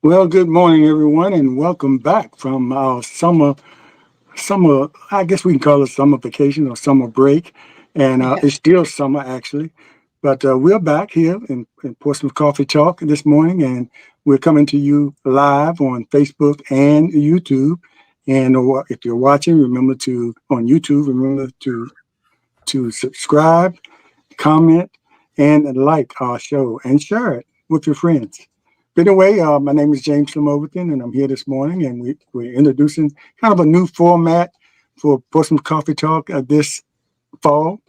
Well, good morning, everyone, and welcome back from our summer. I guess we can call it summer vacation or summer break, and it's still summer actually. But we're back here in Portsmouth Coffee Talk this morning, and we're coming to you live on Facebook and YouTube. And if you're watching, remember to on YouTube, remember to subscribe, comment, and like our show and share it with your friends. But anyway, my name is James Slim Overton, and I'm here this morning, and we're introducing kind of a new format for Portsmouth Coffee Talk this fall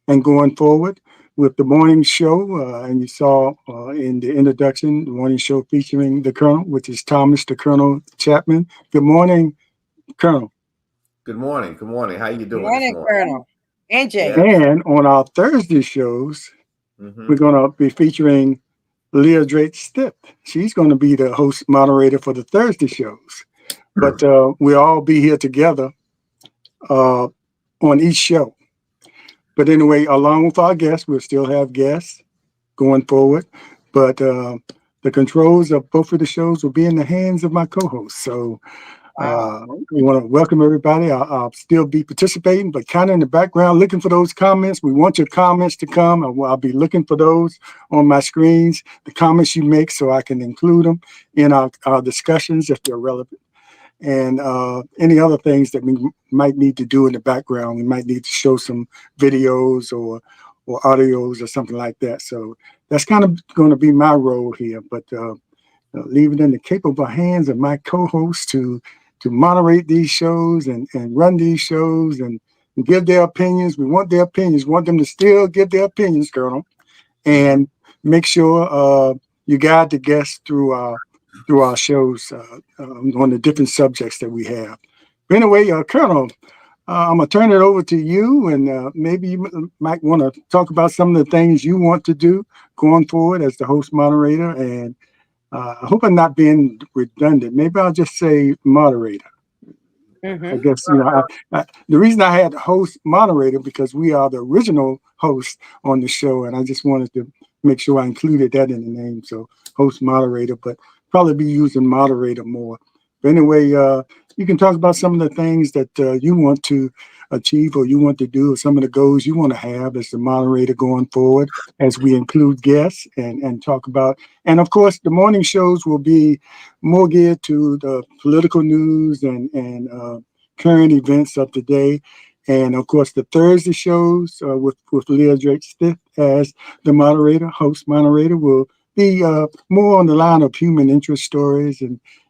and going forward with the morning show. And you saw in the introduction, the morning show featuring the Colonel, which is Thomas the Colonel Chapman. Good morning, Colonel. Good morning. Good morning. How you Good doing this morning, morning? Colonel. And James. Yes. And on our Thursday shows, we're hmm going to be featuring Leah Drake Stith. She's going to be the host moderator for the Thursday shows. But we'll all be here together uh, on each show. But anyway, along with our guests, we'll still have guests going forward. But the controls of both of the shows will be in the hands of my co-hosts. So Wow. we want to welcome everybody. I'll still be participating, but kind of in the background, looking for those comments. We want your comments to come. I'll be looking for those on my screens, the comments you make, so I can include them in our discussions if they're relevant. And any other things that we might need to do in the background. We might need to show some videos or audios or something like that. So that's kind of going to be my role here. But leave it in the capable hands of my co-hosts to moderate these shows and run these shows and give their opinions. We want their opinions. We want them to still give their opinions, Colonel, and make sure you guide the guests through our shows on the different subjects that we have. But anyway, Colonel, I'm gonna turn it over to you, and maybe you might want to talk about some of the things you want to do going forward as the host moderator. And I hope I'm not being redundant. Maybe I'll just say moderator. I Mm-hmm. guess the reason I had host moderator because we are the original host on the show, and I just wanted to make sure I included that in the name. So host moderator, but probably be using moderator more. But anyway, you can talk about some of the things that you want to achieve or you want to do, or some of the goals you want to have as the moderator going forward, as we include guests and talk about. And of course, the morning shows will be more geared to the political news and current events of the day. And of course, the Thursday shows with Leah Drake Stith as the moderator, host moderator, will be more on the line of human interest stories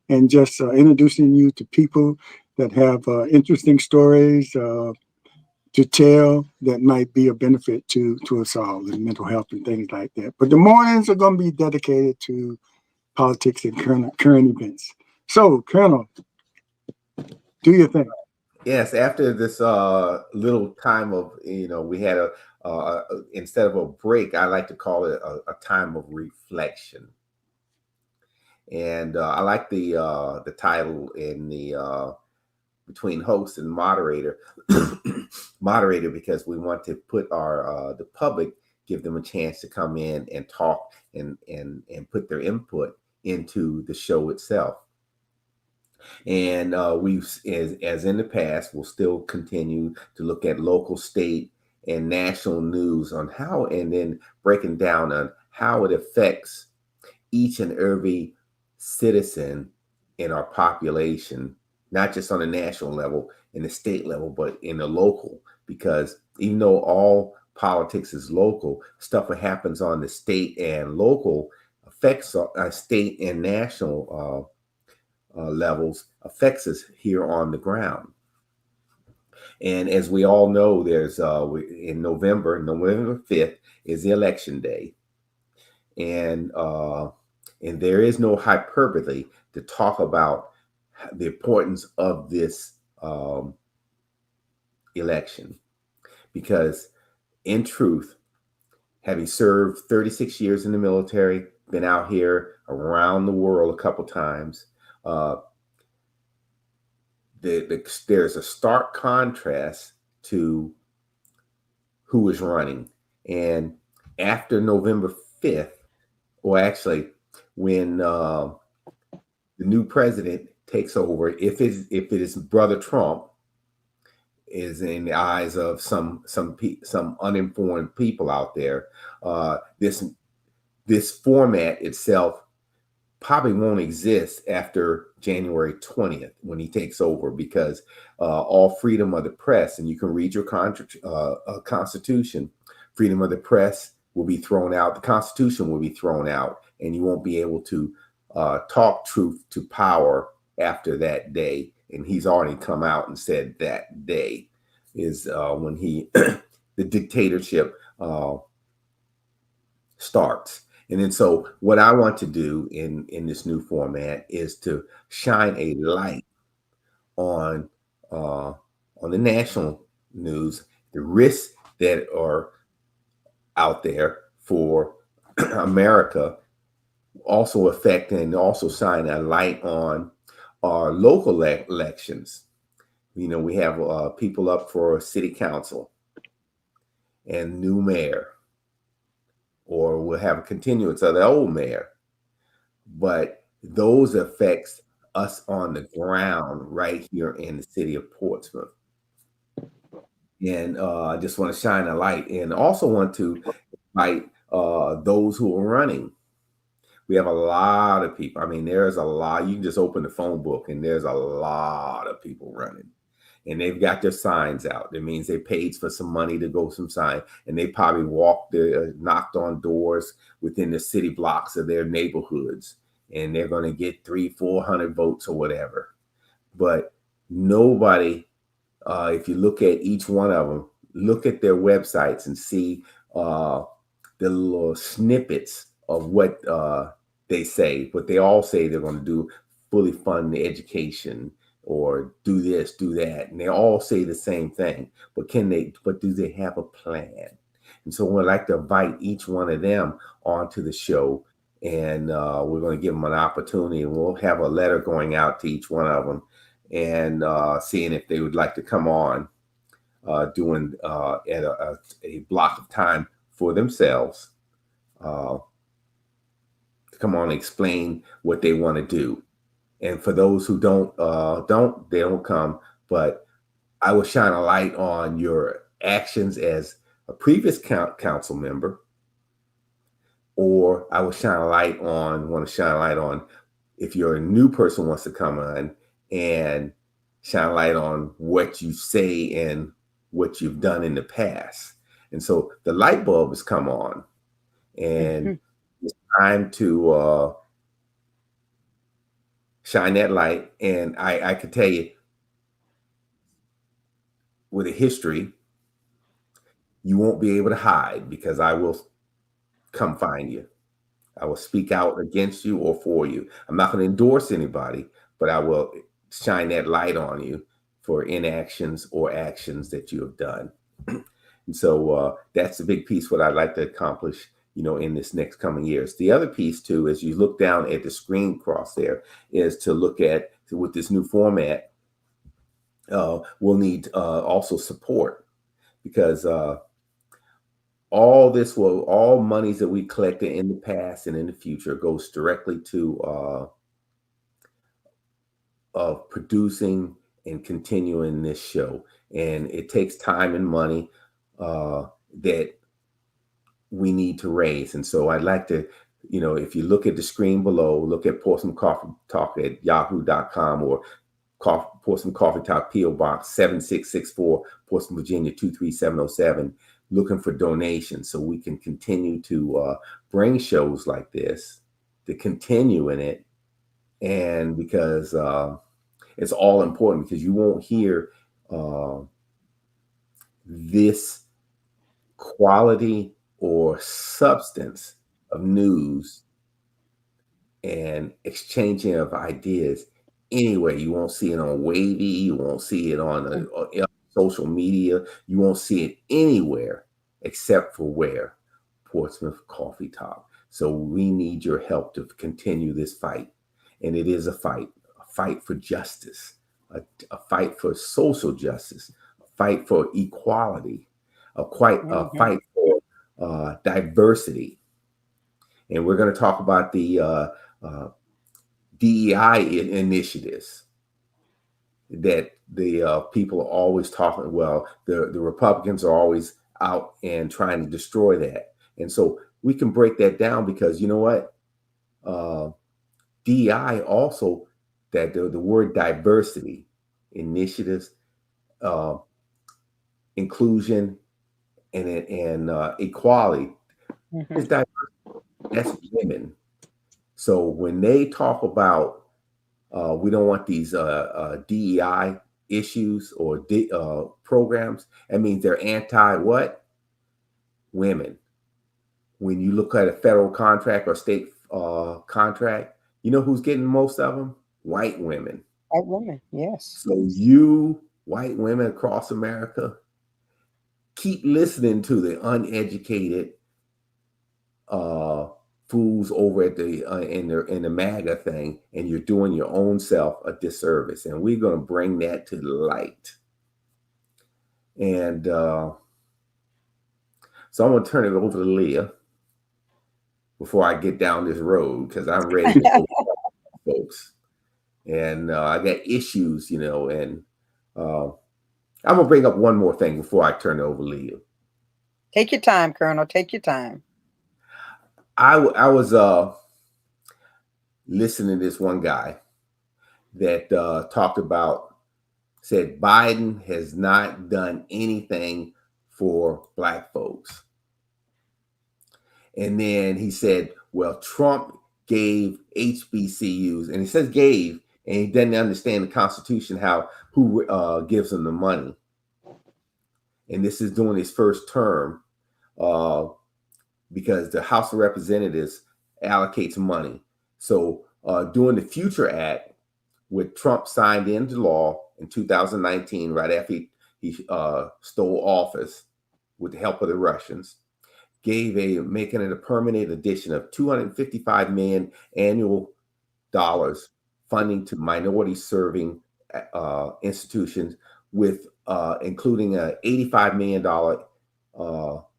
and just introducing you to people that have interesting stories to tell that might be a benefit to us all in mental health and things like that. But the mornings are going to be dedicated to politics and current events. So, Colonel, do your thing. Yes. After this little time of we had instead of a break, I like to call it a time of reflection. And I like the title in the between host and moderator, moderator, because we want to put our the public, give them a chance to come in and talk and put their input into the show itself. And we've, as in the past, we'll still continue to look at local, state, and national news on how, and then breaking down on how it affects each and every citizen in our population, not just on the national level, in the state level, but in the local. Because even though all politics is local, stuff that happens on the state and local affects state and national levels, affects us here on the ground. And as we all know, there's in November 5th is the election day, and there is no hyperbole to talk about the importance of this election, because in truth, having served 36 years in the military, been out here around the world a couple times, uh, there's a stark contrast to who is running. And after November 5th, or actually when the new president takes over, if it is brother Trump, is in the eyes of some uninformed people out there, this format itself probably won't exist after January 20th when he takes over, because all freedom of the press, and you can read your Constitution, freedom of the press will be thrown out, the Constitution will be thrown out, and you won't be able to talk truth to power after that day. And he's already come out and said that day is when the dictatorship starts. And then so what I want to do in this new format is to shine a light on the national news, the risks that are out there for America, also affect and also shine a light on our local elections. You know, we have people up for city council and new mayor, or we'll have a continuance of the old mayor. But those affects us on the ground right here in the city of Portsmouth. And I just want to shine a light, and also want to invite those who are running. We have a lot of people. I mean, there's a lot. You can just open the phone book and there's a lot of people running. And they've got their signs out. That means they paid for some money to go some sign, and they probably knocked on doors within the city blocks of their neighborhoods, and they're going to get 300-400 votes or whatever. But nobody, if you look at each one of them, look at their websites and see the little snippets of what they say. But they all say they're going to do, fully fund the education, or do this, do that. And they all say the same thing, but do they have a plan? And so we'd like to invite each one of them onto the show, and we're going to give them an opportunity, and we'll have a letter going out to each one of them, and seeing if they would like to come on doing at a block of time for themselves, to come on and explain what they want to do. And for those who don't come. But I will shine a light on your actions as a previous council member, or I will want to shine a light on if you're a new person wants to come on, and shine a light on what you say and what you've done in the past. And so the light bulb has come on, and it's time to shine that light. And I could tell you, with a history, you won't be able to hide, because I will come find you. I will speak out against you or for you. I'm not going to endorse anybody, but I will shine that light on you for inactions or actions that you have done. And so that's a big piece what I'd like to accomplish, in this next coming years. The other piece too, as you look down at the screen across there, is to look at, with this new format, we'll need also support, because all monies that we collected in the past and in the future goes directly to producing and continuing this show. And it takes time and money that we need to raise. And so I'd like to, if you look at the screen below, look at Portsmouth Coffee Talk at yahoo.com, or Portsmouth Coffee Talk, P.O. Box 7664, Portsmouth, Virginia 23707, looking for donations so we can continue to bring shows like this, to continue in it. And because it's all important, because you won't hear this quality or substance of news and exchanging of ideas anyway. You won't see it on Wavy. You won't see it on social media. You won't see it anywhere except for where? Portsmouth Coffee Talk. So we need your help to continue this fight. And it is a fight for justice, a fight for social justice, a fight for equality, a fight for diversity. And we're going to talk about the DEI initiatives that the people are always talking. Well, the Republicans are always out and trying to destroy that. And so we can break that down because you know what? DEI also, that the word diversity initiatives, inclusion, and equality is diverse. That's women. So when they talk about we don't want these DEI issues or programs, that means they're anti what? Women. When you look at a federal contract or state contract, you know who's getting most of them? White women. White women, yes. So you, white women across America, keep listening to the uneducated fools over at the in the MAGA thing, and you're doing your own self a disservice. And we're going to bring that to light. And so I'm going to turn it over to Leah before I get down this road, because I'm ready to go, folks. And I got issues, you know, and I'm going to bring up one more thing before I turn it over to Leah. Take your time, Colonel. Take your time. I was listening to this one guy that said Biden has not done anything for Black folks. And then he said, well, Trump gave HBCUs, and he says gave, and he doesn't understand the Constitution, who gives him the money. And this is during his first term, because the House of Representatives allocates money. So during the Future Act, which Trump signed into law in 2019, right after he stole office with the help of the Russians, making it a permanent addition of $255 million annual dollars funding to minority serving institutions, with including a $85 million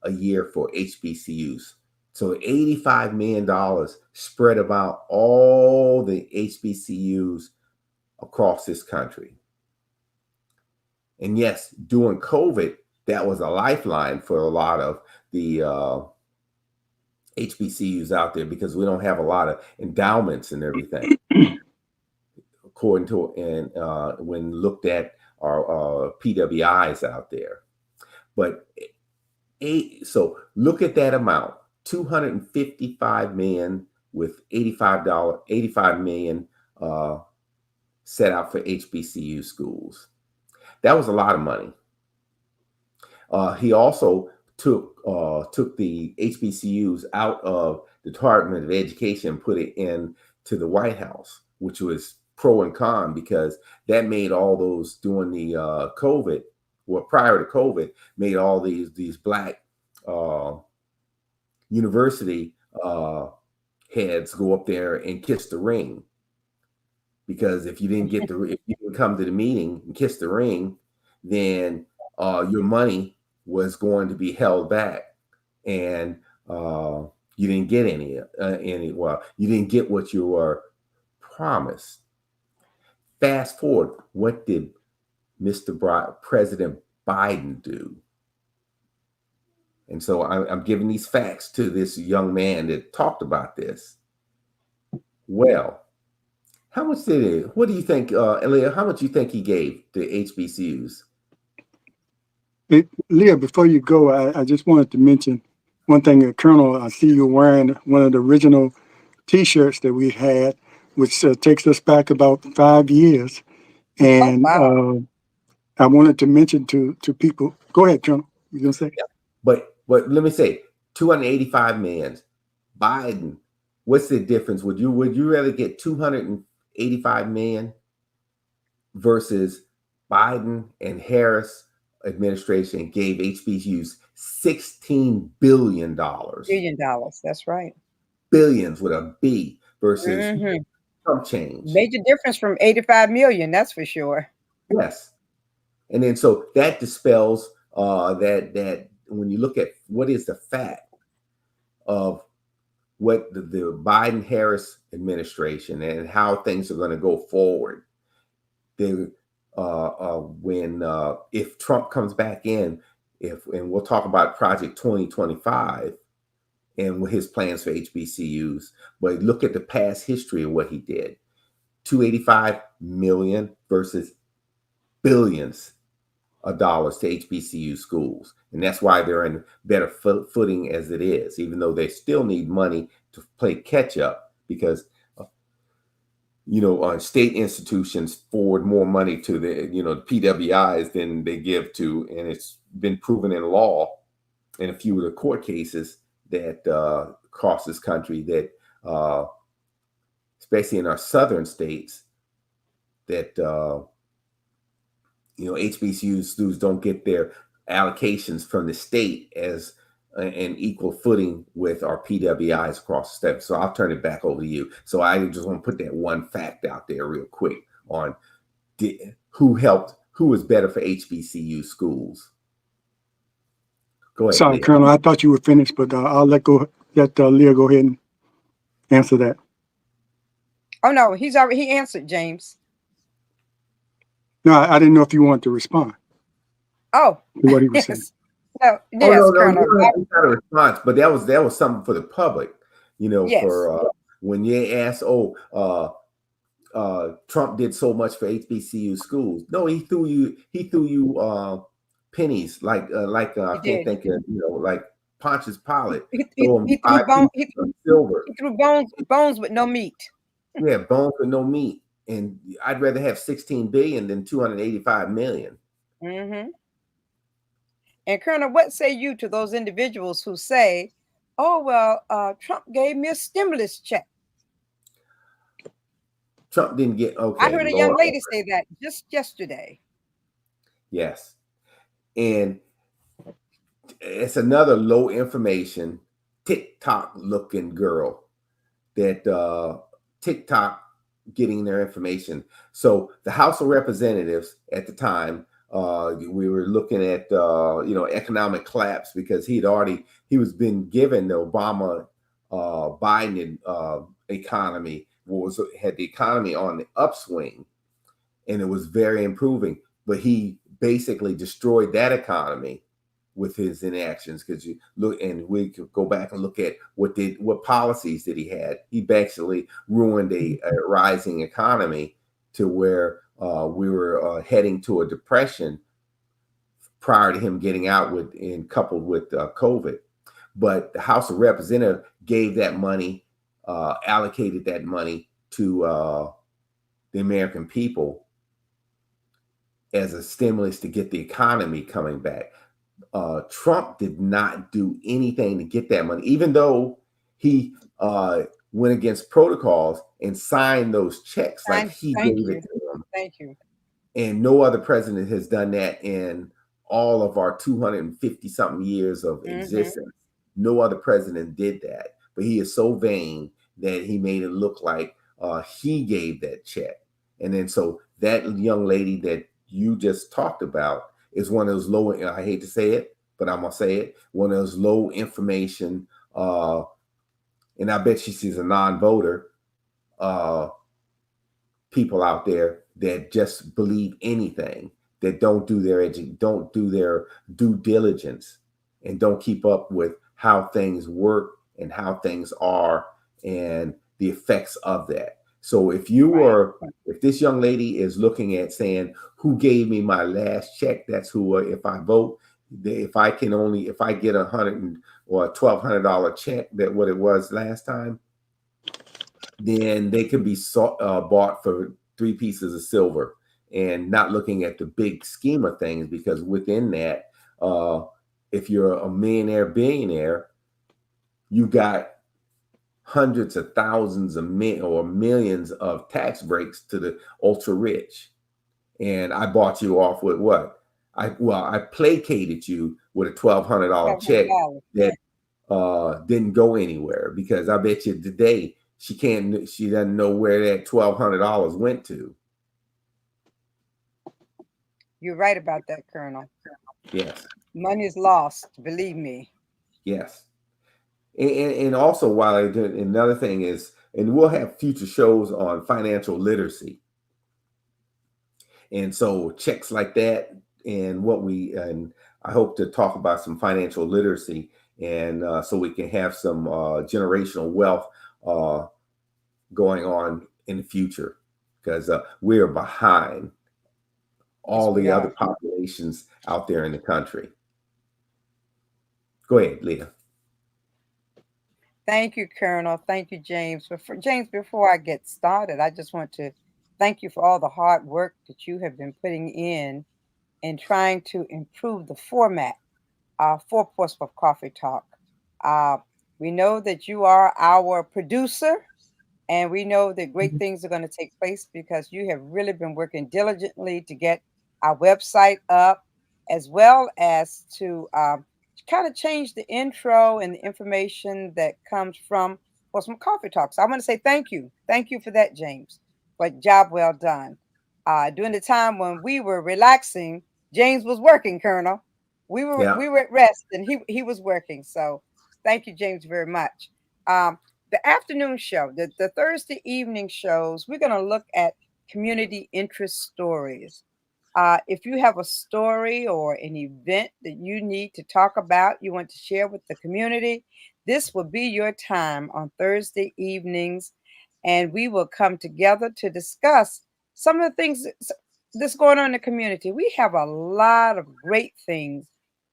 a year for HBCUs. So $85 million spread about all the HBCUs across this country. And yes, during COVID, that was a lifeline for a lot of the HBCUs out there, because we don't have a lot of endowments and everything. According to, and when looked at our PWIs out there. But so look at that amount, $255 million with $85 million set out for HBCU schools. That was a lot of money. He also took the HBCUs out of the Department of Education and put it into the White House, which was pro and con, because that made all those during the COVID, well, prior to COVID, made all these Black university heads go up there and kiss the ring. Because if you didn't come to the meeting and kiss the ring, then your money was going to be held back, and you didn't get any. Well, you didn't get what you were promised. Fast forward, what did President Biden do? And so I'm giving these facts to this young man that talked about this. Well, how much what do you think, Leah, how much do you think he gave to HBCUs? Leah, before you go, I just wanted to mention one thing. Colonel, I see you wearing one of the original T-shirts that we had, which takes us back about 5 years. And I wanted to mention to people. Go ahead, Colonel. You gonna say? Yeah. But let me say, 285 million. Biden, what's the difference? Would you rather get 285 million versus Biden and Harris administration gave HBCUs $16 billion. $billion, that's right. Billions with a B versus Trump change. Major difference from 85 million, that's for sure. Yes. And then so that dispels that when you look at what is the fact of what the Biden-Harris administration and how things are going to go forward. They, if Trump comes back in, and we'll talk about Project 2025 and his plans for HBCUs, but look at the past history of what he did. 285 million versus billions of dollars to HBCU schools. And that's why they're in better footing as it is, even though they still need money to play catch up because, state institutions forward more money to the PWIs than they give to, and it's been proven in law in a few of the court cases that across this country that, especially in our southern states, that HBCU students don't get their allocations from the state as an equal footing with our PWIs across the state. So I'll turn it back over to you. So I just want to put that one fact out there real quick on who was better for HBCU schools. Go ahead. Sorry, Leah. Colonel, I thought you were finished, but I'll let Leah go ahead and answer that. Oh no, he answered, James. No, I didn't know if you wanted to respond Oh, to what he was saying. yes. No, yes, No, Colonel. you got a response, but that was something for the public, Yes. for when you asked, Trump did so much for HBCU schools. No, he threw you pennies like I can't think of, like Pontius Pilate. He threw Silver. He threw bones with no meat. Yeah, bones with no meat. And I'd rather have 16 billion than 285 million. Mm-hmm. And Colonel, what say you to those individuals who say, "Oh well, Trump gave me a stimulus check"? Trump didn't get okay. I heard a young lady say that just yesterday. Yes, and it's another low information TikTok looking girl that TikTok getting their information. So the House of Representatives at the time, we were looking at economic collapse because he was been given the Obama Biden economy, had the economy on the upswing, and it was very improving, but he basically destroyed that economy with his inactions. Because you look, and we could go back and look at what policies that he had. He basically ruined a rising economy to where we were heading to a depression prior to him getting out coupled with COVID. But the House of Representatives gave that money, allocated that money to the American people as a stimulus to get the economy coming back. Trump did not do anything to get that money, even though he went against protocols and signed those checks like he gave it to them. Thank you. And no other president has done that in all of our 250 something years of existence. No other president did that, but he is so vain that he made it look like he gave that check. And then so that young lady that you just talked about is one of those low, I hate to say it, but I'm gonna say it, one of those low information, and I bet she's a non-voter, people out there that just believe anything, that don't do their due diligence, and don't keep up with how things work and how things are and the effects of that. So if if this young lady is looking at saying, who gave me my last check, that's who, if I vote, if I get $100 or $1,200 check, that what it was last time, then they can be bought for 3 pieces of silver, and not looking at the big scheme of things, because within that, if you're a millionaire, billionaire, you got hundreds of thousands of millions of tax breaks to the ultra rich. And I bought you off with what? I placated you with a $1,200 check that didn't go anywhere, because I bet you today she doesn't know where that $1,200 went to. You're right about that, Colonel. Yes. Money is lost, believe me. Yes. And also, while I do, another thing is, and we'll have future shows on financial literacy. And so checks like that, and I hope to talk about some financial literacy, and so we can have some generational wealth going on in the future, because we're behind all Yes, we the other are. populations out there in the country. Go ahead, Leah. Thank you, Colonel. Thank you, James. James, before I get started, I just want to thank you for all the hard work that you have been putting in trying to improve the format for Portsmouth Coffee Talk. Uh, we know that you are our producer, and we know that great things are going to take place because you have really been working diligently to get our website up, as well as to kind of change the intro and the information that comes from Portsmouth Coffee Talks. I want to say thank you. Thank you for that, James. But job well done. During the time when we were relaxing, James was working, Colonel. Yeah. We were at rest and he was working. So thank you, James, very much. The afternoon show, the Thursday evening shows, we're going to look at community interest stories. If you have a story or an event that you need to talk about, you want to share with the community, this will be your time on Thursday evenings, and we will come together to discuss some of the things that's going on in the community. We have a lot of great things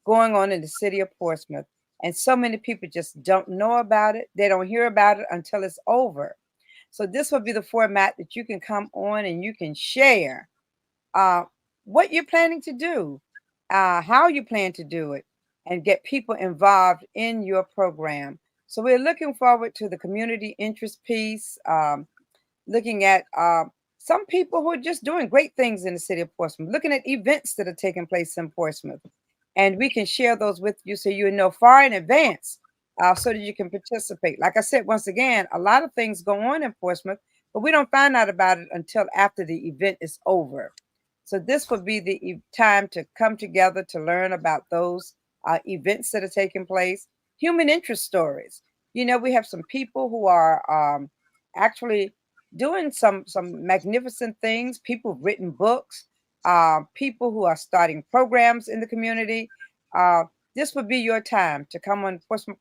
going on in the city of Portsmouth, and so many people just don't know about it. They don't hear about it until it's over. So this will be the format that you can come on and you can share uh, what you're planning to do, how you plan to do it, and get people involved in your program. So we're looking forward to the community interest piece, looking at some people who are just doing great things in the city of Portsmouth, looking at events that are taking place in Portsmouth. And we can share those with you so you know far in advance so that you can participate. Like I said, once again, a lot of things go on in Portsmouth, but we don't find out about it until after the event is over. So this would be the time to come together to learn about those events that are taking place, human interest stories. You know, we have some people who are actually doing some magnificent things. People have written books. People who are starting programs in the community. Uh, this would be your time to come on Portsmouth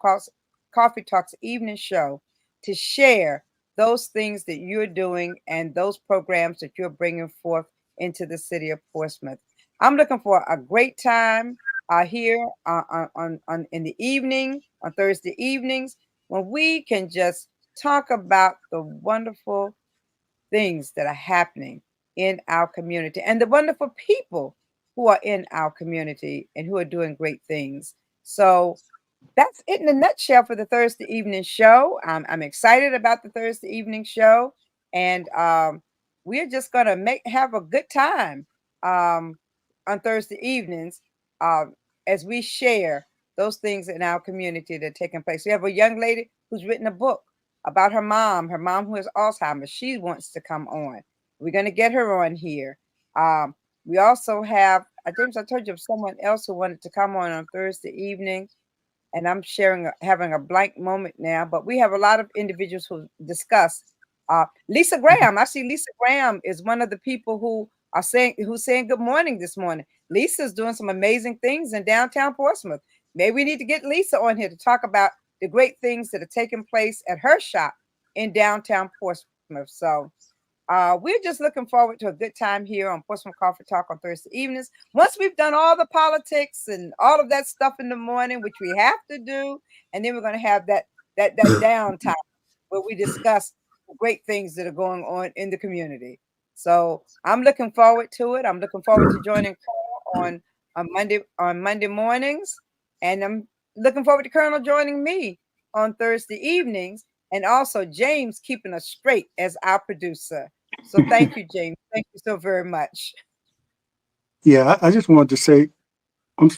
Coffee Talks evening show to share those things that you're doing and those programs that you're bringing forth into the city of Portsmouth. I'm looking for a great time here on in the evening, on Thursday evenings, when we can just talk about the wonderful things that are happening in our community and the wonderful people who are in our community and who are doing great things. So that's it in a nutshell for the Thursday evening show. I'm excited about the Thursday evening show, and we're just gonna have a good time um, on Thursday evenings uh, as we share those things in our community that are taking place. We have a young lady who's written a book about her mom who has Alzheimer's. She wants to come on. We're gonna get her on here. We also have, James, I told you of someone else who wanted to come on Thursday evening, and I'm having a blank moment now, but we have a lot of individuals who discuss. Lisa Graham, I see Lisa Graham is one of the people who's saying good morning this morning. Lisa's doing some amazing things in downtown Portsmouth. Maybe we need to get Lisa on here to talk about the great things that are taking place at her shop in downtown Portsmouth. So we're just looking forward to a good time here on Portsmouth Coffee Talk on Thursday evenings. Once we've done all the politics and all of that stuff in the morning, which we have to do, and then we're going to have that downtime where we discuss great things that are going on in the community. So I'm looking forward to it. I'm looking forward to joining Colonel on Monday mornings, and I'm looking forward to Colonel joining me on Thursday evenings, and also James keeping us straight as our producer. So thank you, James. Thank you so very much. Yeah, I just wanted to say, I'm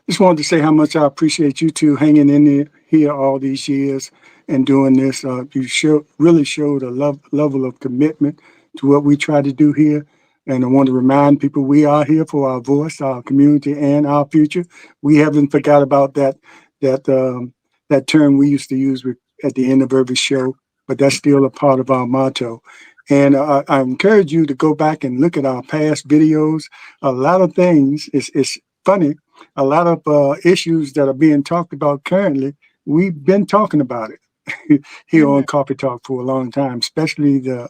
just wanted to say how much I appreciate you two hanging in here all these years and doing this. You really showed a level of commitment to what we try to do here. And I want to remind people we are here for our voice, our community, and our future. We haven't forgot about that that term we used to use at the end of every show, but that's still a part of our motto. And I encourage you to go back and look at our past videos. A lot of things, it's funny, a lot of issues that are being talked about currently, we've been talking about it here on Coffee Talk for a long time, especially the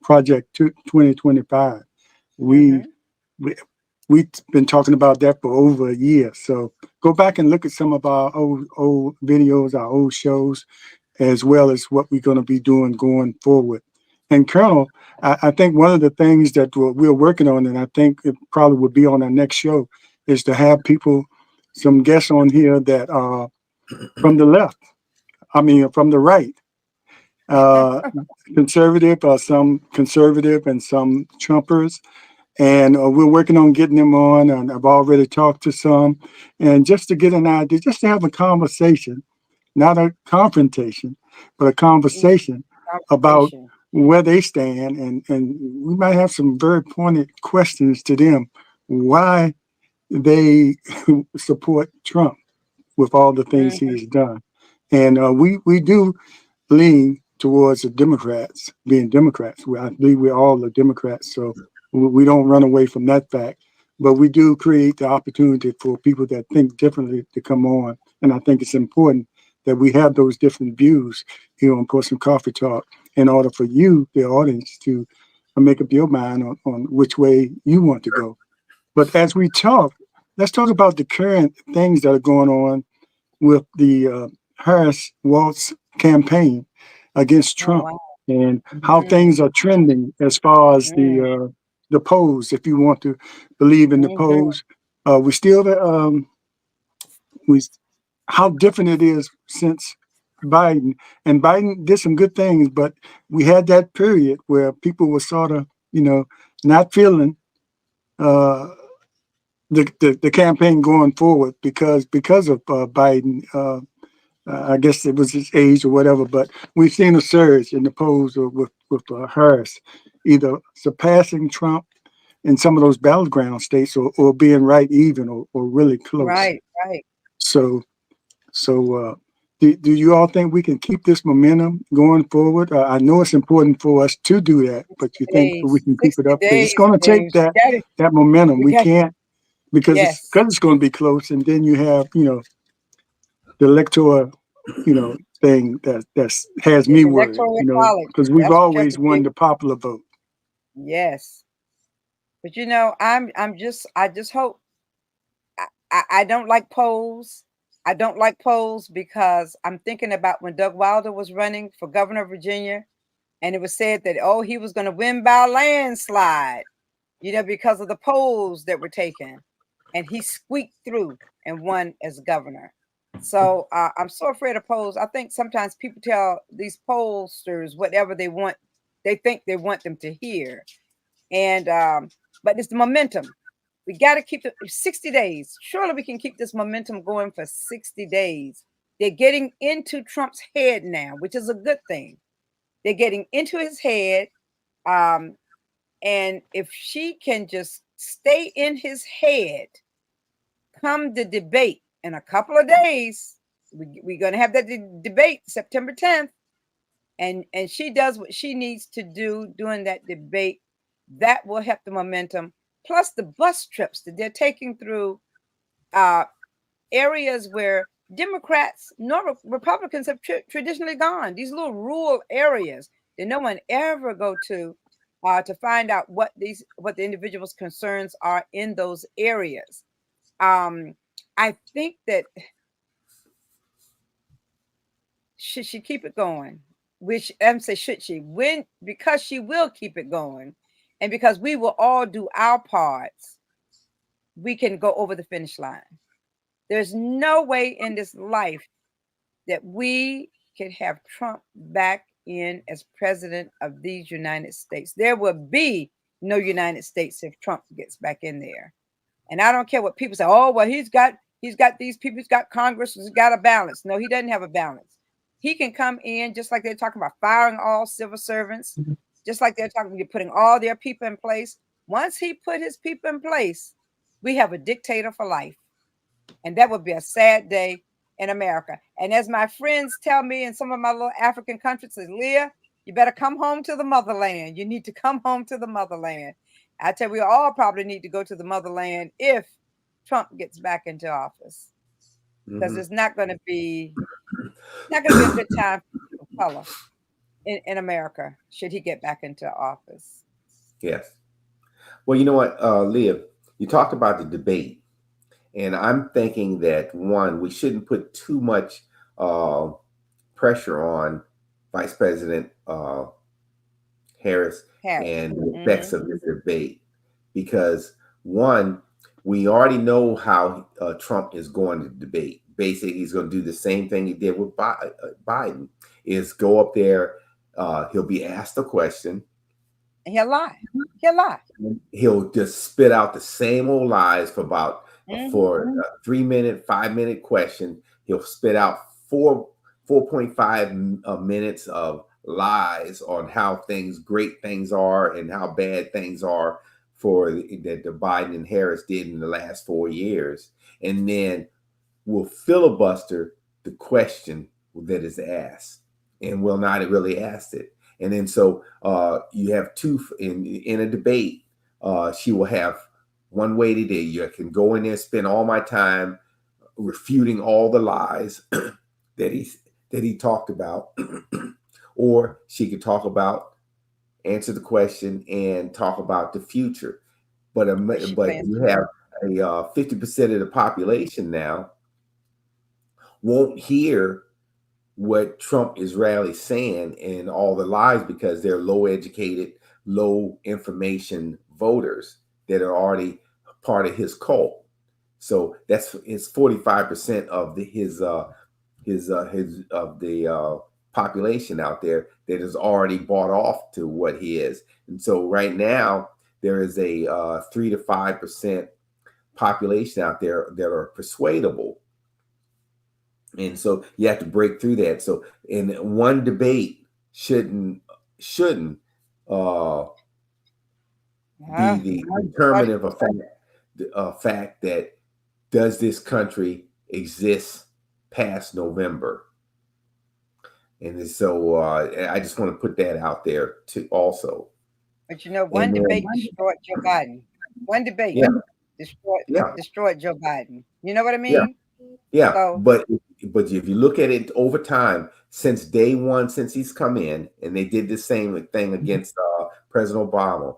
Project 2025. We, we, we've been talking about that for over a year. So go back and look at some of our old videos, our old shows, as well as what we're going to be doing going forward. And Colonel, I think one of the things that we're working on, and I think it probably would be on our next show, is to have people, some guests on here that are from the left. I mean, from the right, uh, conservative, some conservative and some Trumpers. And we're working on getting them on. And I've already talked to some. And just to get an idea, just to have a conversation, not a confrontation, but a conversation about where they stand. And we might have some very pointed questions to them, why they support Trump with all the things he's done. And we do lean towards the Democrats, being Democrats. I believe we're all the Democrats, so we don't run away from that fact. But we do create the opportunity for people that think differently to come on. And I think it's important that we have those different views here on Portsmouth Coffee Talk in order for you, the audience, to make up your mind on which way you want to go. But as we talk, let's talk about the current things that are going on with the Harris-Walz campaign against Trump, and how things are trending as far as the polls. If you want to believe in the polls, we still we how different it is since Biden. And Biden did some good things, but we had that period where people were sort of, not feeling the campaign going forward because of Biden. I guess it was his age or whatever, but we've seen a surge in the polls with Harris, either surpassing Trump in some of those battleground states or being right even or really close. Right. So do you all think we can keep this momentum going forward? I know it's important for us to do that, but you think we can keep it up? It's going to take that momentum. We can't, because it's going to be close, and then you have the electoral thing that has me worried, because we've always won the popular vote. Yes, but I just hope. I don't like polls. I don't like polls because I'm thinking about when Doug Wilder was running for governor of Virginia, and it was said that he was going to win by a landslide, because of the polls that were taken, and he squeaked through and won as governor. So I'm so afraid of polls. I think sometimes people tell these pollsters whatever they want, they think they want them to hear, and but it's the momentum. We got to keep it 60 days. Surely we can keep this momentum going for 60 days. They're getting into Trump's head now, which is a good thing. They're getting into his head. And if she can just stay in his head, come the debate in a couple of days, we're going to have that debate September 10th. And she does what she needs to do during that debate. That will help the momentum. Plus the bus trips that they're taking through areas where Democrats nor Republicans have traditionally gone. These little rural areas that no one ever go to find out what the individual's concerns are in those areas. I think that should she keep it going? Which I'm say should she? Because she will keep it going, and because we will all do our parts, we can go over the finish line. There's no way in this life that we can have Trump back in as president of these United States. There will be no United States if Trump gets back in there. And I don't care what people say. Oh, well, he's got these people, he's got Congress, he's got a balance. No, he doesn't have a balance. He can come in just like they're talking about firing all civil servants, just like they're talking about putting all their people in place. Once he put his people in place, we have a dictator for life. And that would be a sad day. in America. And as my friends tell me in some of my little African countries, says, Leah, you better come home to the motherland. You need to come home to the motherland. I tell you, we all probably need to go to the motherland if Trump gets back into office, because it's not going to be a good time for people of color in America should he get back into office. Yes. Well, you know what, Leah, you talked about the debate, and I'm thinking that one, we shouldn't put too much pressure on Vice President Harris and the effects of this debate, because one, we already know how Trump is going to debate. Basically, he's going to do the same thing he did with Biden, is go up there, he'll be asked a question. And he'll lie. He'll lie. He'll just spit out the same old lies for about for a 3-minute, 5-minute question. He'll spit out 4.5 minutes of lies on how great things are and how bad things are for that the Biden and Harris did in the last 4 years, and then we'll filibuster the question that is asked, and will not really ask it. And then so you have two in a debate. She will have one way to do. You can go in there, spend all my time refuting all the lies that he talked about, or she could answer the question and talk about the future. But you have a 50% of the population now won't hear what Trump is rarely saying and all the lies, because they're low educated, low information voters that are already part of his cult. So it's 45% of the population out there that is already bought off to what he is. And so right now there is a 3 to 5% population out there that are persuadable. And so you have to break through that. So in one debate shouldn't be the determinative fact that does this country exist past November. And so I just want to put that out there too also. But one debate destroyed Joe Biden. One debate destroyed Joe Biden. You know what I mean? Yeah. So, but if you look at it over time, since day one, since he's come in, and they did the same thing against President Obama,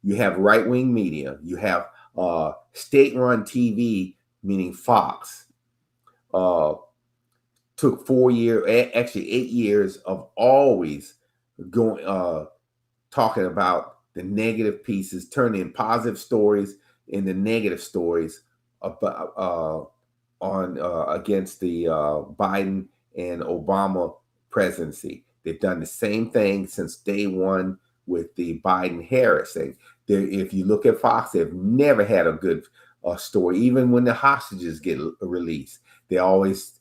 you have right-wing media, you have state-run TV, meaning Fox, took 4 years, actually 8 years of always going talking about the negative pieces, turning positive stories into negative stories about against the Biden and Obama presidency. They've done the same thing since day one with the Biden-Harris thing. If you look at Fox, they've never had a good story. Even when the hostages get released, they always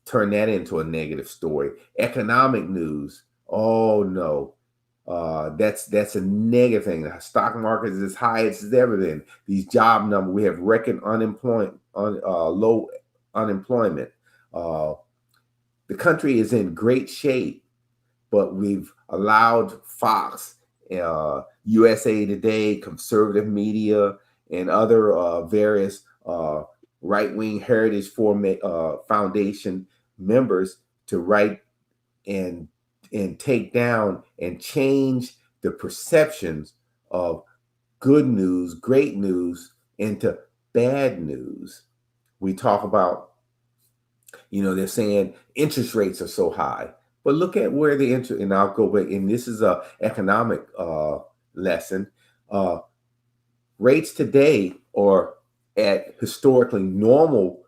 turn that into a negative story. Economic news, oh no, that's a negative thing. The stock market is as high as it's ever been. These job numbers, we have record low unemployment. The country is in great shape, but we've allowed Fox, USA Today, conservative media, and other various right-wing Heritage Foundation members to write and take down and change the perceptions of good news, great news, into bad news. We talk about, they're saying interest rates are so high, but look at where the interest, and I'll go back, and this is a economic lesson. Rates today are at historically normal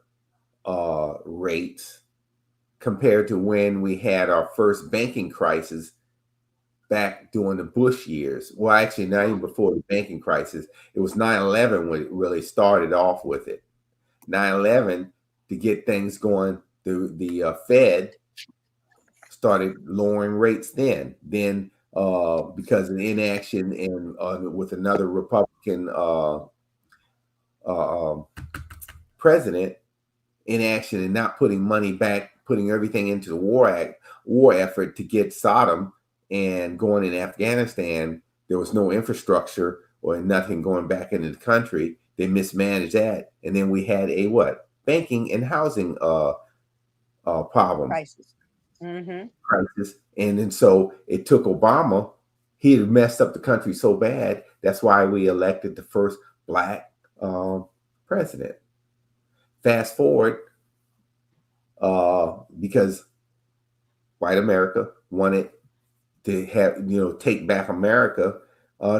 rates compared to when we had our first banking crisis back during the Bush years. Well, actually, not even before the banking crisis. It was 9/11 when it really started off with it. 9/11, to get things going, the Fed started lowering rates then. Then because of inaction and with another Republican president, inaction and not putting money back, putting everything into the war effort to get Saddam and going in Afghanistan. There was no infrastructure or nothing going back into the country. They mismanaged that, and then we had a banking and housing problem Crisis. crisis, and then so it took Obama. He had messed up the country so bad. That's why we elected the first Black president. Fast forward, because white America wanted to have, take back America,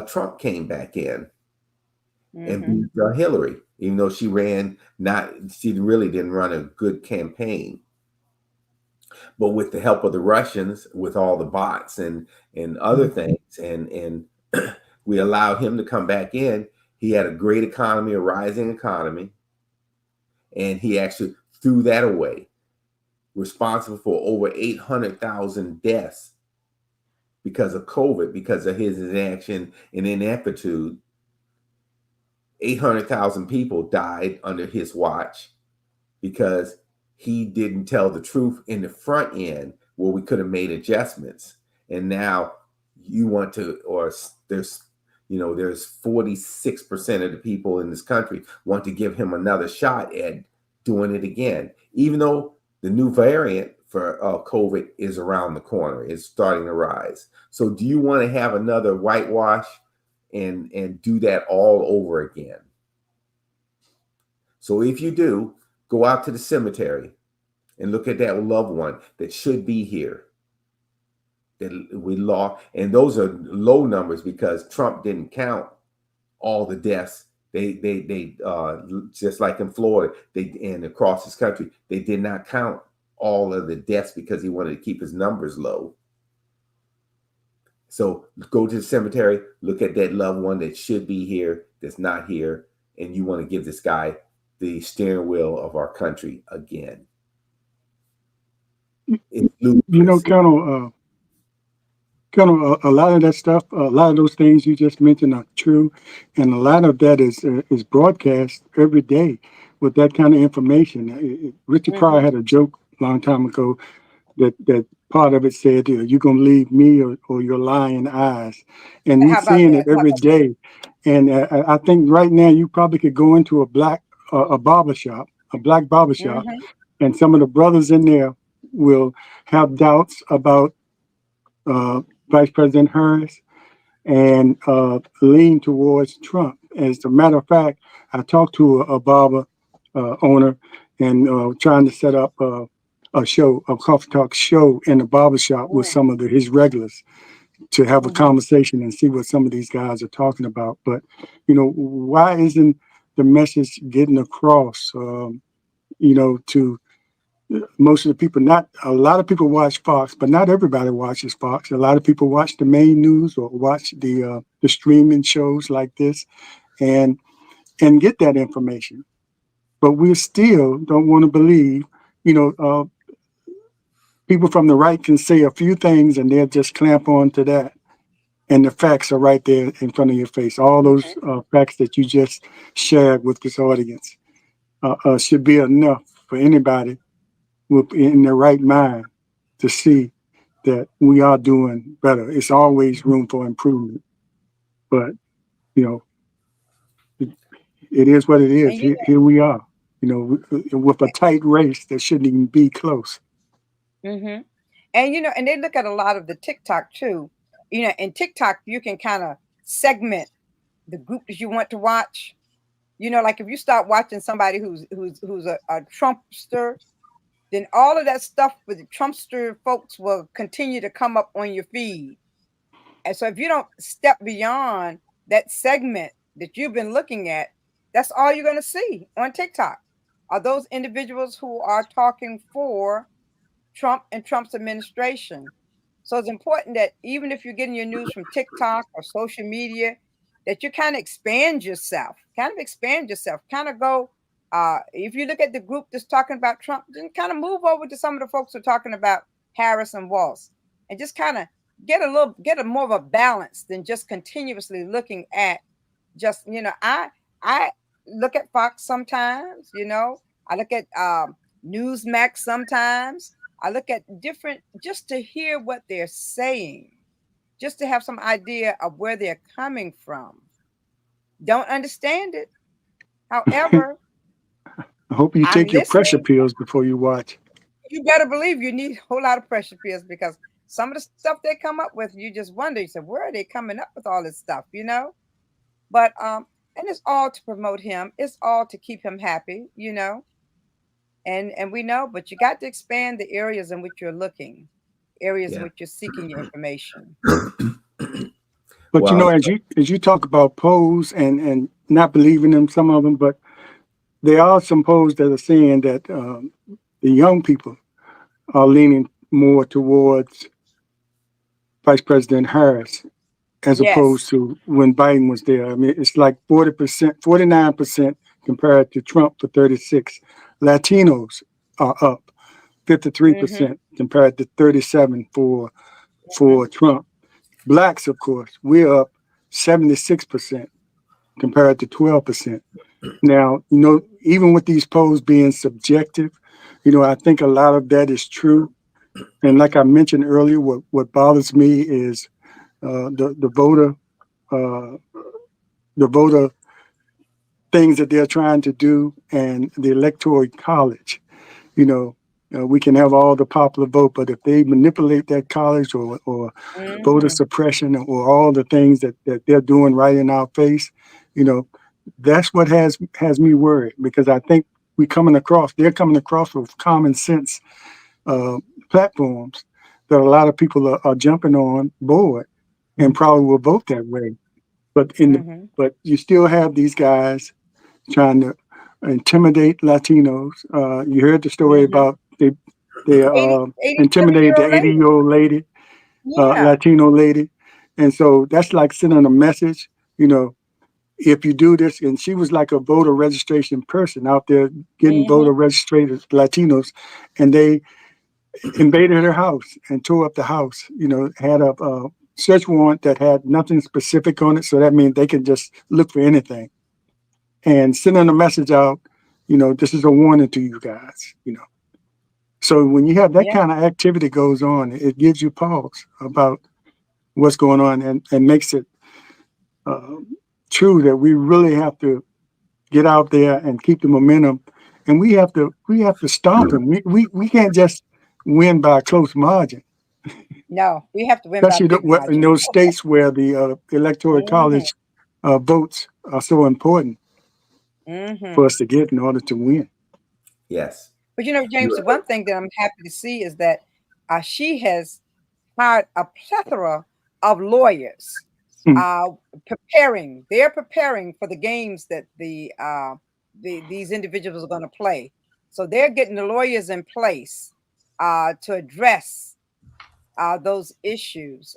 Trump came back in and beat Hillary, even though she really didn't run a good campaign. But with the help of the Russians, with all the bots and other things, and we allowed him to come back in. He had a great economy, a rising economy, and he actually threw that away. Responsible for over 800,000 deaths because of COVID, because of his inaction and ineptitude. 800,000 people died under his watch because he didn't tell the truth in the front end where we could have made adjustments. And now you want to, or there's 46% of the people in this country want to give him another shot at doing it again, even though the new variant for COVID is around the corner. It's starting to rise. So do you want to have another whitewash and do that all over again? So if you do, go out to the cemetery and look at that loved one that should be here, that we lost. And those are low numbers because Trump didn't count all the deaths. They just like in Florida, and across this country, they did not count all of the deaths because he wanted to keep his numbers low. So go to the cemetery, look at that loved one that should be here, that's not here, and you want to give this guy the steering wheel of our country again. Colonel, a lot of that stuff, a lot of those things you just mentioned are true, and a lot of that is broadcast every day with that kind of information. Richard Pryor had a joke a long time ago that part of it said, "You're gonna leave me or your lying eyes," and we're seeing it every day. And I think right now you probably could go into a black barber shop, and some of the brothers in there will have doubts about Vice President Harris and lean towards Trump. As a matter of fact, I talked to a barber owner and trying to set up a coffee talk show in the barbershop with some of his regulars to have a conversation and see what some of these guys are talking about. But, why isn't the message getting across, to most of the people? Not a lot of people watch Fox, but not everybody watches Fox. A lot of people watch the main news or watch the streaming shows like this and get that information. But we still don't want to believe, people from the right can say a few things and they'll just clamp on to that. And the facts are right there in front of your face. All those facts that you just shared with this audience should be enough for anybody in their right mind to see that we are doing better. It's always room for improvement. But, it is what it is. Here we are, with a tight race that shouldn't even be close. And and they look at a lot of the TikTok too. In TikTok you can kind of segment the group that you want to watch. Like if you start watching somebody who's a Trumpster, then all of that stuff with the Trumpster folks will continue to come up on your feed. And so if you don't step beyond that segment that you've been looking at, that's all you're going to see on TikTok are those individuals who are talking for Trump and Trump's administration. So it's important that even if you're getting your news from TikTok or social media, that you kind of expand yourself, kind of go. If you look at the group that's talking about Trump, then kind of move over to some of the folks who are talking about Harris and Walz, and just kind of get a more of a balance than just continuously looking at just, I look at Fox sometimes, I look at Newsmax sometimes. I look at different just to hear what they're saying, just to have some idea of where they're coming from. Don't understand it. However, I hope you I'm take your pressure listening. pills before you watch. You better believe you need a whole lot of pressure pills because some of the stuff they come up with, you just wonder. You say, where are they coming up with all this stuff? But and it's all to promote him. It's all to keep him happy. And we know, but you got to expand the areas in which you're looking, areas in Yeah. which you're seeking your information. But Well, as you talk about polls and not believing them, some of them, but there are some polls that are saying that the young people are leaning more towards Vice President Harris as Yes. opposed to when Biden was there. I mean, it's like 40%, 49% compared to Trump for 36. Latinos are up Mm-hmm. 53% compared to 37 Mm-hmm. for Trump. Blacks, of course, we're up 76% compared to 12%. Now, even with these polls being subjective, I think a lot of that is true. And like I mentioned earlier, what bothers me is the voter uh, the voter things that they're trying to do and the electoral college. You know, we can have all the popular vote, but if they manipulate that college or voter Mm-hmm. suppression or all the things that they're doing right in our face, you know, that's what has me worried because I think they're coming across with common sense uh, platforms that a lot of people are jumping on board and probably will vote that way. But Mm-hmm. but you still have these guys trying to intimidate Latinos. You heard the story Mm-hmm. about they 87 intimidated year the old lady. 80-year-old lady, Yeah. Latino lady, and so that's like sending a message. You know, if you do this, and she was like a voter registration person out there getting Mm-hmm. voter registered Latinos, and they invaded her house and tore up the house. Had a search warrant that had nothing specific on it, so that means they can just look for anything and sending a message out, this is a warning to you guys. So when you have that Yeah. kind of activity goes on, it gives you pause about what's going on and makes it uh, true that we really have to get out there and keep the momentum. And we have to stop him. We can't just win by a close margin, No, we have to win by a especially big in margin. those states where the electoral Mm-hmm. college votes are so important Mm-hmm. for us to get in order to win. yes. But You James, the one thing that I'm happy to see is that she has hired a plethora of lawyers Hmm. uh, preparing. They're preparing for the games that these individuals are going to play. So they're getting the lawyers in place to address those issues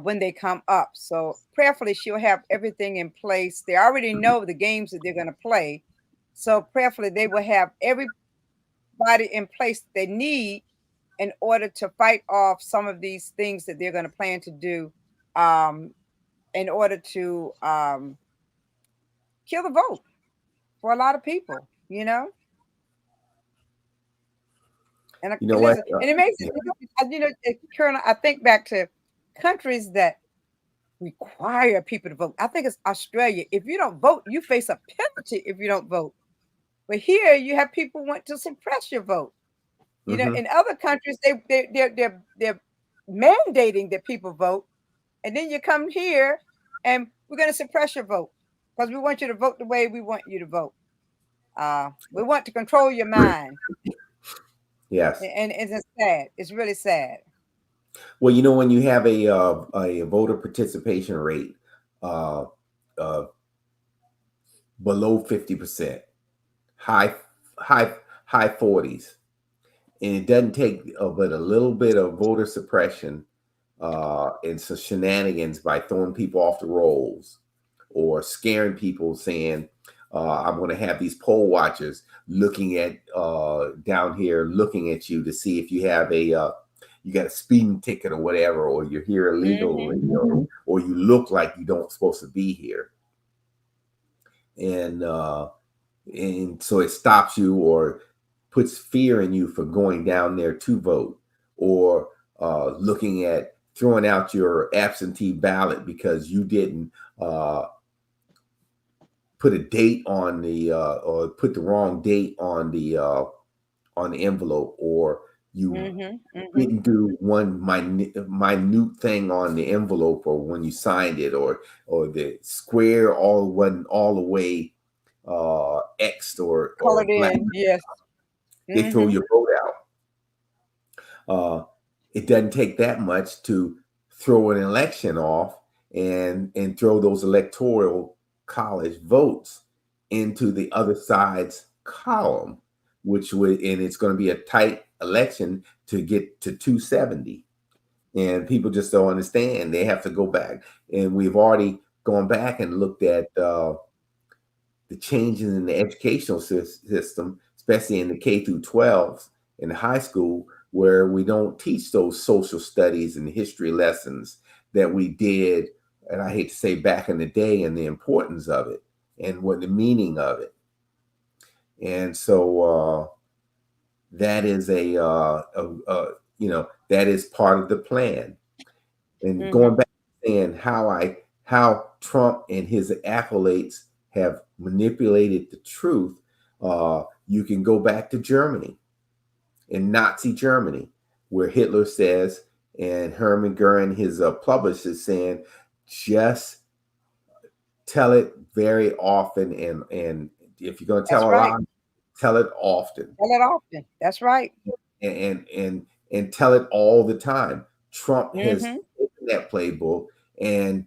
when they come up. So prayerfully, she'll have everything in place. They already know the games that they're going to play. So prayerfully, they will have everybody in place that they need in order to fight off some of these things that they're going to plan to do um, in order to kill the vote for a lot of people. And you know what? listen, and it makes Yeah. Colonel, I think back to countries that require people to vote. I think it's Australia. If you don't vote, you face a penalty if you don't vote. But here, you have people want to suppress your vote. Hmm. In other countries, they're mandating that people vote, and then you come here, and we're going to suppress your vote because we want you to vote the way we want you to vote. We want to control your mind, Yes. and it's sad. It's really sad. Well, when you have a voter participation rate uh, uh, below 50%, high high high 40s, and it doesn't take but a little bit of voter suppression and some shenanigans by throwing people off the rolls or scaring people, saying I'm going to have these poll watchers looking at down here, looking at you to see if you have you got a speeding ticket or whatever, or you're here illegally, or you look like you don't supposed to be here. And and so it stops you or puts fear in you for going down there to vote, or looking at throwing out your absentee ballot because you didn't put a date on the or put the wrong date on the envelope, or you didn't do one minute thing on the envelope, or when you signed it, or the square wasn't all the way X'd or Colored black. in, yes. They throw your vote out. It doesn't take that much to throw an election off and throw those electoral college votes into the other side's column, which would, and it's going to be a tight election to get to 270. And people just don't understand. They have to go back. And we've already gone back and looked at the changes in the educational system, especially in the K through 12s in the high school, where we don't teach those social studies and history lessons that we did, and I hate to say back in the day, and the importance of it and what the meaning of it. And so that is that is part of the plan. And going back and how Trump and his acolytes have manipulated the truth, you can go back to Germany, in Nazi Germany, where Hitler says, and Hermann Goering, his publicist, saying, just tell it very often, and if you're going to tell a lie, tell it often. Tell it often. That's right. And tell it all the time. Trump has taken that playbook, and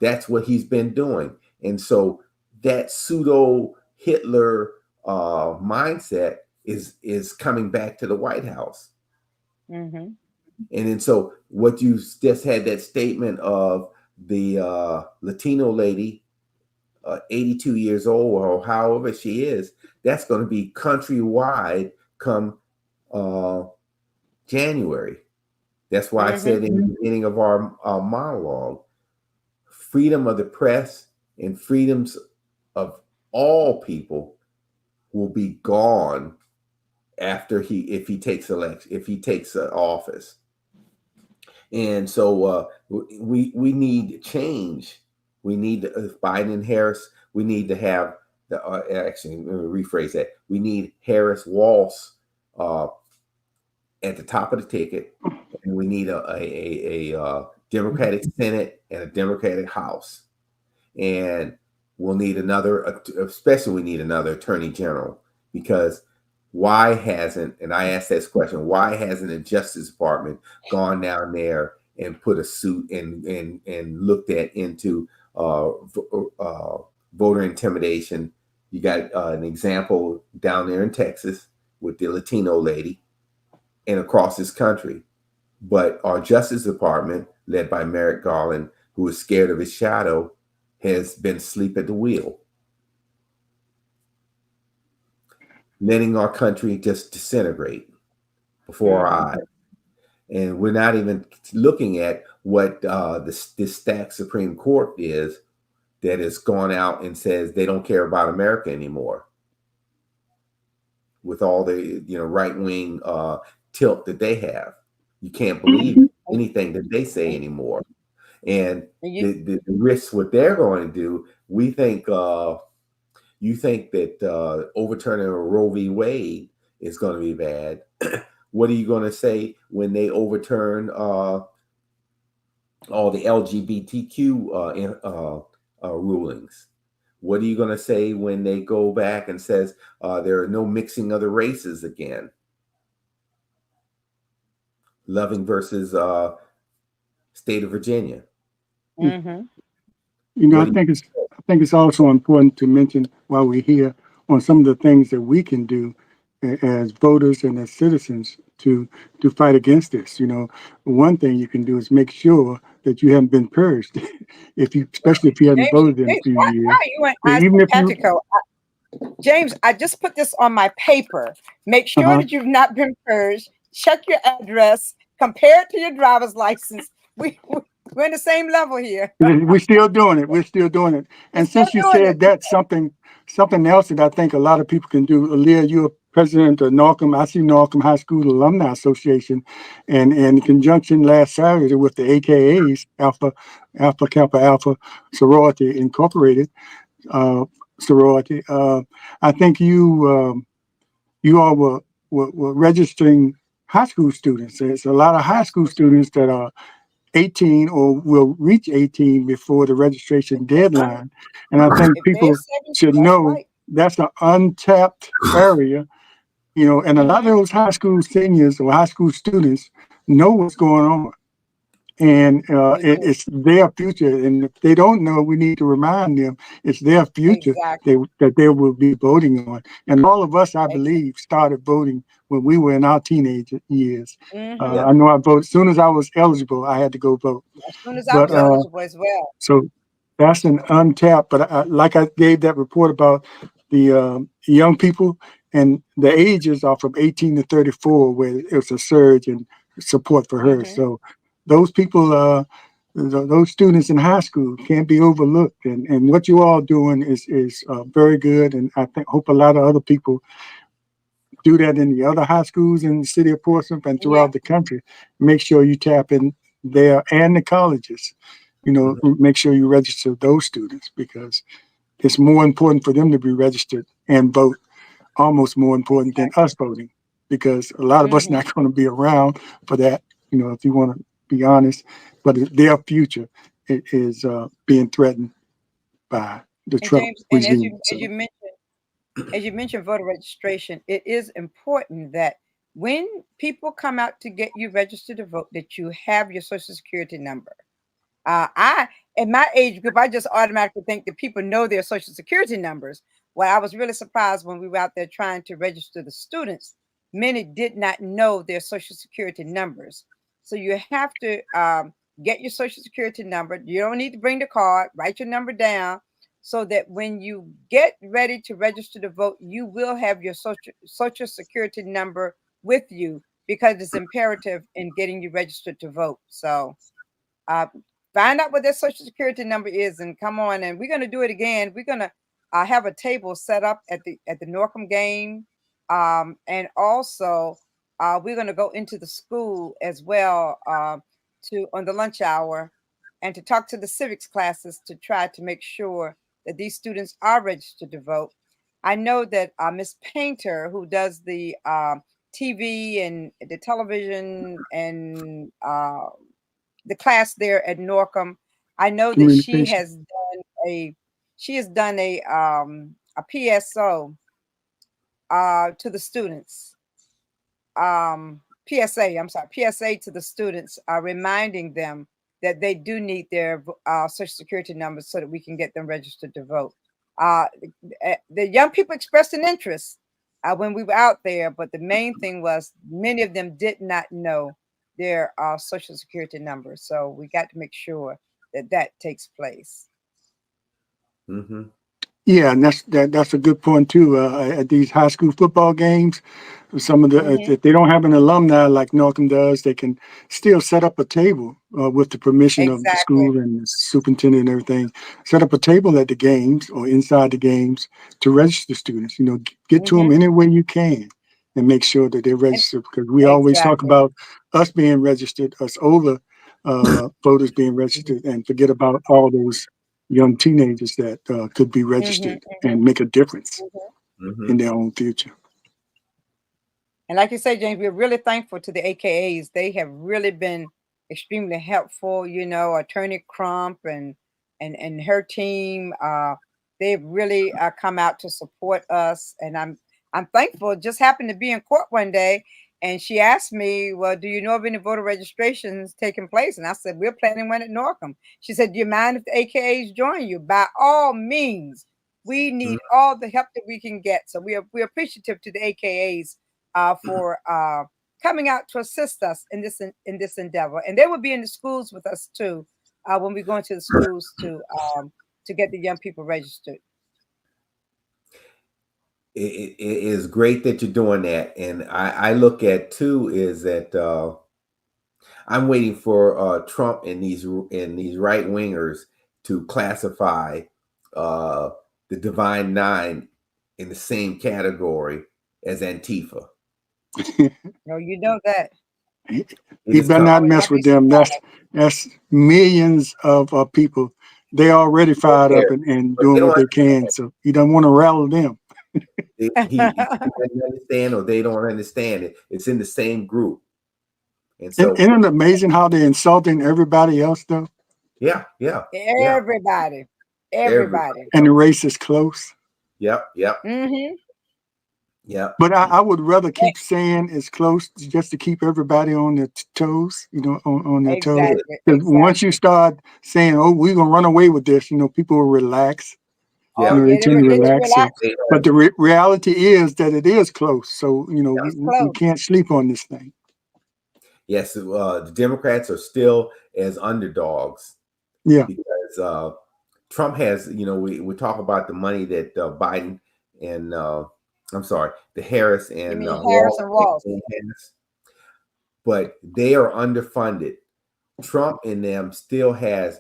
that's what he's been doing. And so that pseudo Hitler mindset is coming back to the White House. And then so what you just had, that statement of the Latino lady, 82 years old or however she is, that's going to be countrywide come January. That's why I said in the beginning of our monologue, freedom of the press and freedoms of all people will be gone after if he takes office. And so we need change. We need Biden and Harris. We need to have actually, let me rephrase that. We need Harris Walsh at the top of the ticket, and we need a Democratic Senate and a Democratic House, and we'll need especially we need another Attorney General, because why hasn't, and I asked this question, why hasn't the Justice Department gone down there and put a suit and looked into voter intimidation? You got an example down there in Texas with the Latino lady, and across this country. But our Justice Department, led by Merrick Garland, who is scared of his shadow, has been asleep at the wheel, letting our country just disintegrate before our eyes. And we're not even looking at what this stacked Supreme Court is, that has gone out and says they don't care about America anymore, with all the right-wing tilt that they have. You can't believe anything that they say anymore. And the risks, what they're going to do, we think, you think that overturning a Roe v. Wade is going to be bad. What are you going to say when they overturn all the LGBTQ rulings? What are you going to say when they go back and says there are no mixing of the races again? Loving versus state of Virginia. I think it's also important to mention, while we're here, on some of the things that we can do as voters and as citizens to fight against this. One thing you can do is make sure that you haven't been purged, especially if you haven't voted in a few years. Even if James, I just put this on my paper. Make sure that you've not been purged. Check your address. Compare it to your driver's license. We're in the same level here. We're still doing it. And since you said that's something something else that I think a lot of people can do. Leah, you're president of NORCM. I see NORCM High School Alumni Association, and in conjunction last Saturday with the AKAs, Alpha Kappa Alpha Sorority Incorporated sorority. I think you all were registering high school students. There's a lot of high school students that are 18 or will reach 18 before the registration deadline. And I think If they're people 70, should that's know right. that's an untapped area, and a lot of those high school seniors or high school students know what's going on. And They do. it's their future. And if they don't know, we need to remind them it's their future Exactly. that they will be voting on. And all of us, I Exactly. believe, started voting when we were in our teenage years. Mm-hmm. Yeah. I know I voted as soon as I was eligible. I had to go vote. As soon as I But was eligible as well. so that's an untapped. But like I gave that report about the young people, and the ages are from 18 to 34, where it's a surge in support for her. Mm-hmm. So those people, those students in high school can't be overlooked. And what you all doing is very good. And I hope a lot of other people do that in the other high schools in the city of Portsmouth and Yeah. throughout the country. Make sure you tap in there and the colleges. Mhm. Make sure you register those students because it's more important for them to be registered and vote, almost more important than Exactly. us voting, because a lot of us Mm-hmm. not going to be around for that. If you want to be honest, but their future is being threatened by the And Trump James, and as regime. you as So you mentioned, voter registration, it is important that when people come out to get you registered to vote, that you have your social security number. I, in my age group, I just automatically think that people know their social security numbers. Well, I was really surprised when we were out there trying to register the students. Many did not know their social security numbers. So you have to get your social security number. You don't need to bring the card, write your number down so that when you get ready to register to vote, you will have your social security number with you because it's imperative in getting you registered to vote. So uh, find out what their social security number is and come on. And we're going to do it again. We're going to have a table set up at the NORCM game, and also we're going to go into the school as well, to on the lunch hour, and to talk to the civics classes to try to make sure that these students are registered to vote. I know that Miss Painter, who does the TV and the television and the class there at NORCM. I know that communication. a she has done a PSO to the students. PSA, I'm sorry, PSA to the students, reminding them that they do need their social security numbers so that we can get them registered to vote. Uh, the young people expressed an interest when we were out there, but the main thing was many of them did not know their social security numbers. So we got to make sure that that takes place. Mhm. Yeah, and that's a good point too. At these high school football games, some of the Hmm. if they don't have an alumni like NORCM does, they can still set up a table with the permission of the Exactly. school and the superintendent and everything. Set up a table at the games or inside the games to register students. Get to them Hmm. any way you can and make sure that they're And registered because we always talk exactly. about us being registered, us older voters being Hmm. registered, and forget about all those young teenagers that could be Hmm. registered Hmm. and make a difference Hmm. in Mhm. their own future. And like you say, James, we're really thankful to the AKAs. They have really been extremely helpful. Attorney Crump and her team. They've really come out to support us, and I'm thankful. It just happened to be in court one day, and she asked me, "Well, do you know of any voter registrations taking place?" And I said, "We're planning one at NORCM." She said, "Do you mind if the AKAs join you?" By all means, we Mhm. need all the help that we can get. So we're appreciative to the AKAs for coming out to assist us in this endeavor, and they will be in the schools with us too when we go into the schools to get the young people registered. It is great that you're doing that, and I look at too is that I'm waiting for Trump and these right wingers to classify uh, the the Divine Nine in the same category as Antifa. No, you know that. He better not mess with them. That's millions of people. They already fired up and doing what they can. So he doesn't want to rattle them. He doesn't understand, or they don't understand it. It's in the same group. And so, isn't it amazing how they're insulting everybody else, though? Yeah. Everybody. And the race is close. Yep. Mm-hmm. Yep. But I would rather keep saying it's close just to keep everybody on their toes, on their toes. Once you start saying, oh, we're going to run away with this, people will relax. Yeah. They tend to relax. But the reality is that it is close. So, we can't sleep on this thing. Yes, the Democrats are still as underdogs. Yeah. Because Trump has, we talk about the money that Biden and, the Harris and Ross. But they are underfunded. Trump and them still has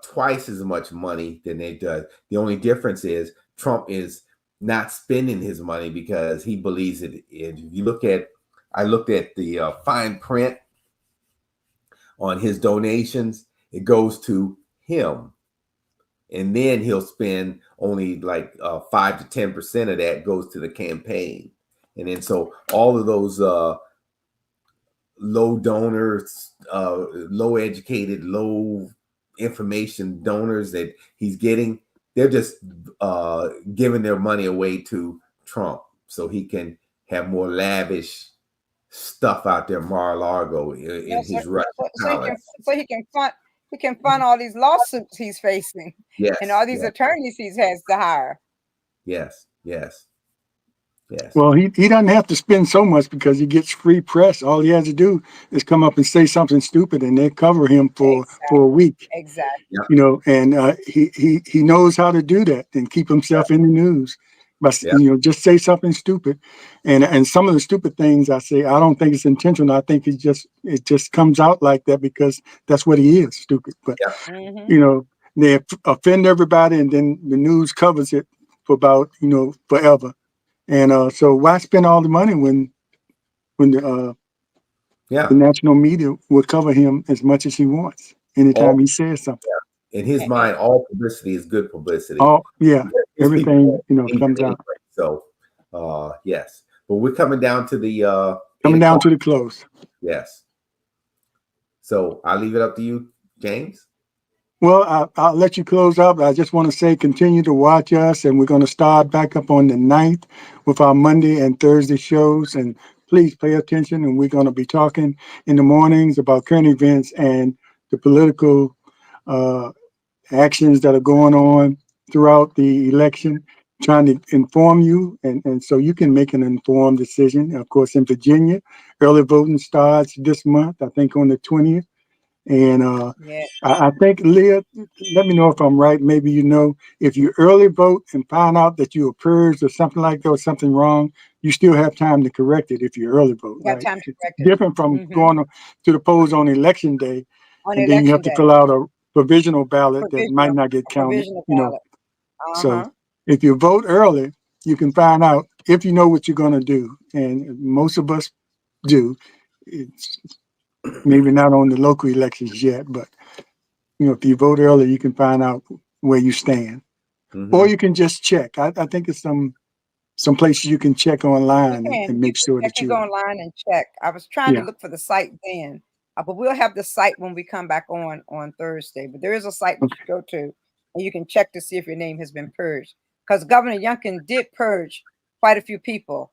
twice as much money than they does. The only difference is Trump is not spending his money because he believes it. If you I looked at the fine print on his donations. It goes to him, and then he'll spend only like 5 to 10% of that goes to the campaign, and then so all of those low donors, low educated, low information donors that he's getting, they're just giving their money away to Trump so he can have more lavish stuff out there, Mar-a-Lago in his Russian palace. So he can fund all these lawsuits he's facing. Yes. And all these attorneys he has to hire. Yes. Well, he doesn't have to spend so much because he gets free press. All he has to do is come up and say something stupid, and they cover him for a week. Exactly. And he knows how to do that and keep himself in the news. But just say something stupid, and some of the stupid things I say, I don't think it's intentional. I think it just comes out like that because that's what he is, stupid. But they offend everybody, and then the news covers it for about forever. And so why spend all the money when the national media will cover him as much as he wants anytime he says something? In his mind, all publicity is good publicity. Everything comes out. So, yes, but we're coming down to the to the close. Yes. So I'll leave it up to you, James. Well, I'll let you close up. I just want to say, continue to watch us, and we're going to start back up on the 9th with our Monday and Thursday shows. And please pay attention. And we're going to be talking in the mornings about current events and the political actions that are going on throughout the election, trying to inform you, and so you can make an informed decision. Of course, in Virginia, early voting starts this month, I think on the 20th. And I think, Leah, let me know if I'm right. Maybe if you early vote and find out that you were purged or something like that, or something wrong, you still have time to correct it if you early vote. You got time to correct it. Different from going to the polls on election day, and then you have to fill out a provisional ballot that might not get counted. So if you vote early, you can find out if you know what you're going to do, and most of us do. It's maybe not on the local elections yet, but if you vote early, you can find out where you stand, or you can just check. I think it's some places you can check online and make sure that you go online and check. I was trying to look for the site then, but we'll have the site when we come back on Thursday. But there is a site that you go to, and you can check to see if your name has been purged, because Governor Youngkin did purge quite a few people.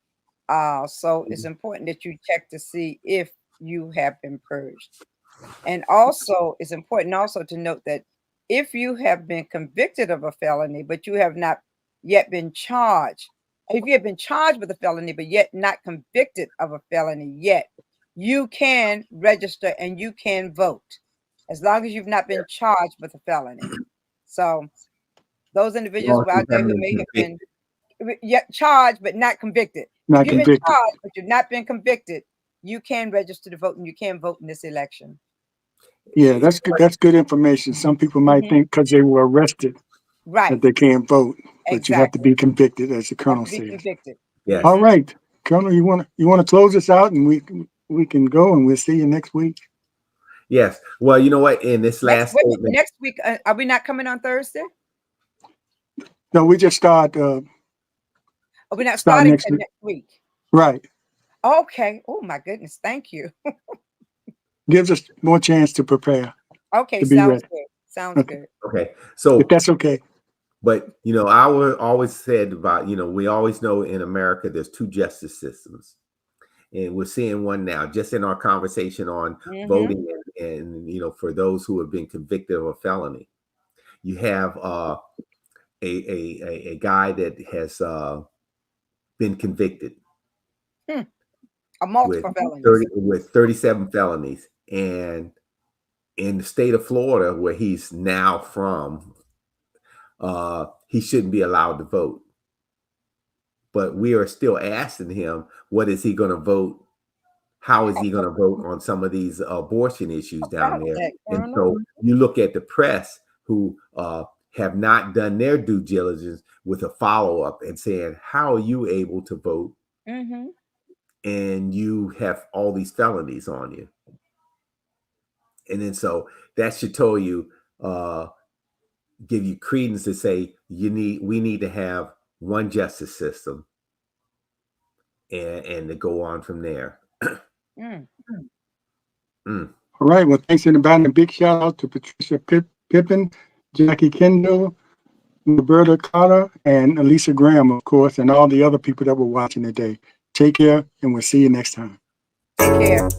So it's important that you check to see if you have been purged. And also it's important also to note that if you have been convicted of a felony, but you have not yet been charged, if you have been charged with a felony, but yet not convicted of a felony yet, you can register and you can vote as long as you've not been charged with a felony. So those individuals out there who may have been charged but not convicted. If you've been charged but you've not been convicted, you can register to vote and you can vote in this election. Yeah, that's good. That's good information. Some people might think because they were arrested that they can't vote. but you have to Exactly. be convicted, as the Have Colonel to be says. convicted. Yes. All right, Colonel, you want to close us out, and we can go, and we'll see you next week. Yes. Well, you know what? In this last statement, Next week, are we not coming on Thursday? No, we just start. Are we not Start starting next till week. next week? Right. Okay. Oh my goodness. Thank you. Gives us more chance to prepare, Okay. to be Sounds ready. good. Sounds Okay. good. okay. So, If that's okay. but I always said about, we always know in America there's two justice systems, and we're seeing one now, just in our conversation on voting, and for those who have been convicted of a felony, you have a guy that has been convicted A with multiple felonies. 37 felonies, and in the state of Florida, where he's now from, he shouldn't be allowed to vote. But we are still asking him, what is he going to vote? How is he going to vote on some of these abortion issues down there? And so you look at the press, who have not done their due diligence with a follow-up and saying, how are you able to vote? And you have all these felonies on you. And then so that should tell you, give you credence to say we need to have one justice system, and to go on from there. All right. Well, thanks everybody. A big shout out to Patricia Pippin, Jackie Kendall, Roberta Carter, and Elisa Graham, of course, and all the other people that were watching today. Take care, and we'll see you next time. Take care.